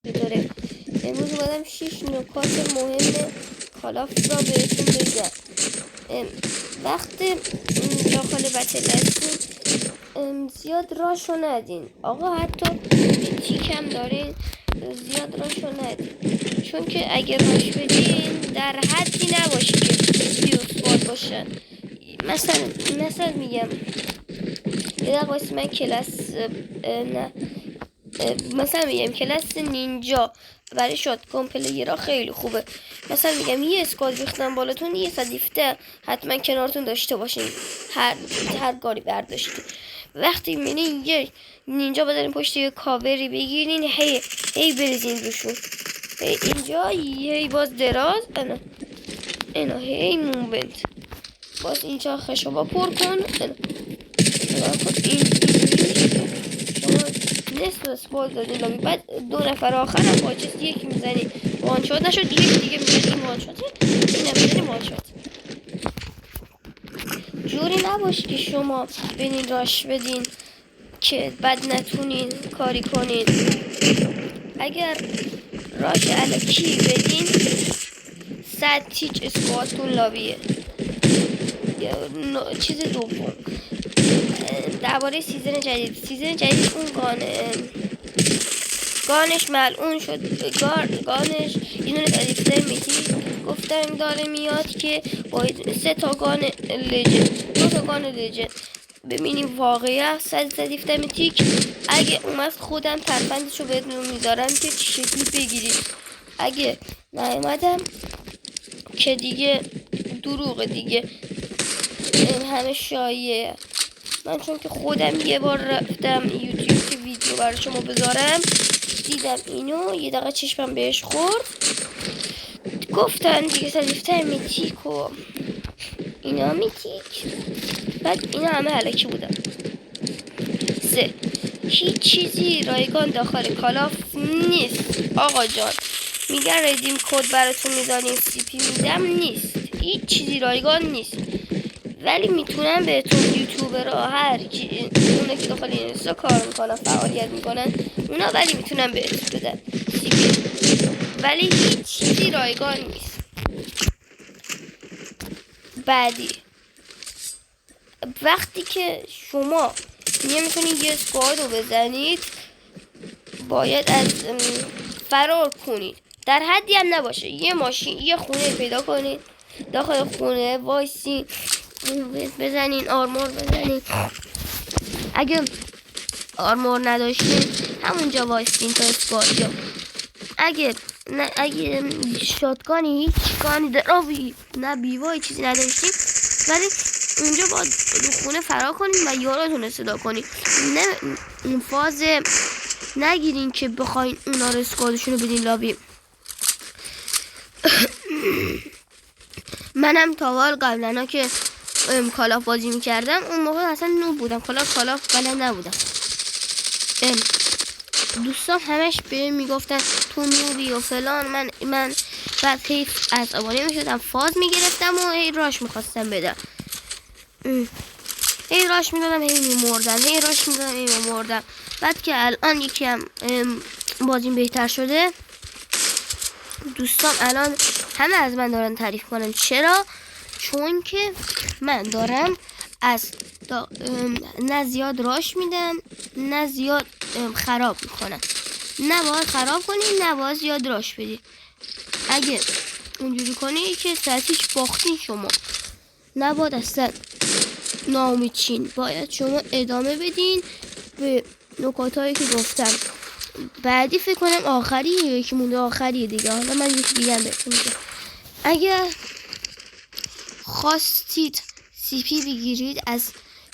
چطوره؟ امروز اومدم 6 نکات مهم کالاف را بهتون بگم. وقتی داخل بتل هستین زیاد راشو ندین. آقا حتی تیک هم دارین زیاد راشو ندین، چون که اگر راش بدین در حدی نباشه که بیوسپاد باشن. مثلا میگم یه دقیقه من کلاس نه مثلا میگم کلاس نینجا برای شاتگان پلیرها خیلی خوبه. مثلا میگم یه اسکواد ریختن بالاتون، یه صدیفته حتما کنارتون داشته باشین هر گاری برداشتین. وقتی میبینین یه نینجا بزنین پشت یه کاوری بگیرین، هی بریزین روشون. اینجا هی باز دراز اینا هی مومنت باز اینجا خشابا پر کن. نصف اسپول دادین لابی، بعد 2 نفر آخر هم با چیز یکی میزنی وان شات نشد، یکی دیگه میزنی وان شاته، این میزنی وان شات. جوری نباشه که شما بینین راش بدین که بعد نتونین کاری کنین. اگر راش الکی بدین 100 تیچ اسکواتون لابیه. چیز دوم درباره سیزن جدید اون گانش ملعون شد. گانش اینو ادیفتر میتی گفتم داره میاد که با 3 تا گان لجند 2 تا گان لجند ببینیم واقعا صد ادیفتر میتیک. اگه اومد خودم ترفندشو بهتون میذارم که چه شکلی بگیرید. اگه نیومدم که دیگه دروغه دیگه، این همه شایعه. من چون که خودم یه بار رفتم یوتیوب که ویدیو برای شما بذارم، دیدم اینو یه دقیقه چشمم بهش خورد. گفتن دیگه صدیفته میتیک و اینا میتیک، بعد اینا همه علکی بودن. 3 هیچ چیزی رایگان داخل کالاف نیست آقا جان. میگن ریدیم کد براتون میذاریم سی پی میدم، نیست. هیچ چیزی رایگان نیست، ولی میتونن بهتون یوتیوبرها هر کی اونا که داخل اینستا کار میکنن فعالیت میکنن اونا، ولی میتونن بهتون بدن سی پی، ولی هیچ چیزی رایگان نیست. بعدی وقتی که شما نمیتونید یه اسکواد رو بزنید، باید از فرار کنید. در حدی هم نباشه یه ماشین یه خونه پیدا کنید، داخل خونه وایسین بزنین، آرمور بزنین. اگه آرمور نداشتین همونجا وایسین تا اسکواد یا اگه شاتگانی هیچ گانی دراوی نه بیوای چیزی نداشتین، ولی اونجا باید دو خونه فرار کنین و یاراتون رو صدا کنین. نه اون فاز نگیرین که بخواین اونا رو اسکوادشون رو بدین لابی. منم تاوال قبلا که کالاف بازی میکردم اون موقع اصلا نوب بودم، کالاف بلد نبودم. دوستان همش به میگفتن تو نوبی و فلان. من بعد حیف عصبانی میشدم، فاز میگرفتم و هی راش میخواستم بدم، هی راش میدادم هی میمردم. بعد که الان یکی هم بازیم بهتر شده، دوستان الان همه از من دارن تعریف کنن. چرا؟ چون که من دارم از نه زیاد راش میدم نه زیاد خراب میکنم. نه باید خراب کنی نه باید زیاد راش بدی. اگه اونجوری کنی که ساعتیش باختین شما، نباید اصلا ناامید چین، باید شما ادامه بدین به نکات هایی که گفتم. بعدی فکر کنم آخریه، یکی مونده آخریه دیگه. حالا من یکی دیگه هم بهتون میگم. اگر خواستید سی پی بگیرید از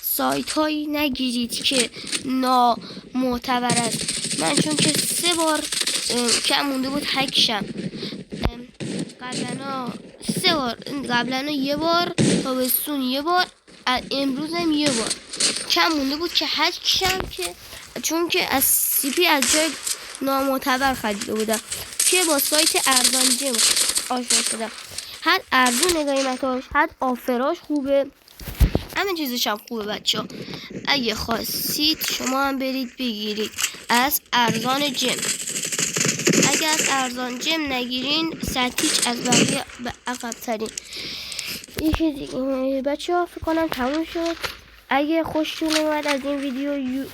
سایت هایی نگیرید که نامعتبر است. من چون که 3 بار کم مونده بود هکشم، قبلا 1 بار، تابستون 1 بار، امروز هم 1 بار کم مونده بود که هکشم، که چون که از سی پی از جای نامعتبر خریده بودم که با سایت ارزان جم آشنا شدم. هر ارزون نگاهی متاش، هر آفراش خوبه، همه چیزش هم خوبه بچه ها. اگه خواستید شما هم برید بگیرید از ارزان جم. که از ارزان جم نگیرین ستیچ از بقیه عقب ترین. یکی دیگه بچه ها فکر کنم تموم شد. اگه خوشتون اومد از این ویدیو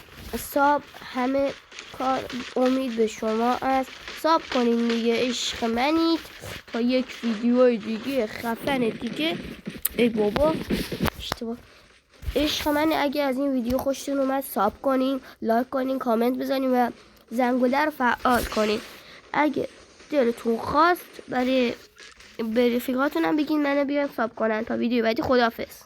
ساب همه کار امید به شما است. ساب کنین دیگه، عشق منید. تا یک ویدیو دیگه خفن دیگه. ای بابا اشتباه. عشق من، اگه از این ویدیو خوشتون اومد ساب کنین، لایک کنین، کامنت بزنین و زنگوله رو فعال کنین. اگه دلتون خواست برای رفیقاتونم بگین منو بیان ساب کنن. تا ویدیو بعدی، خداحافظ.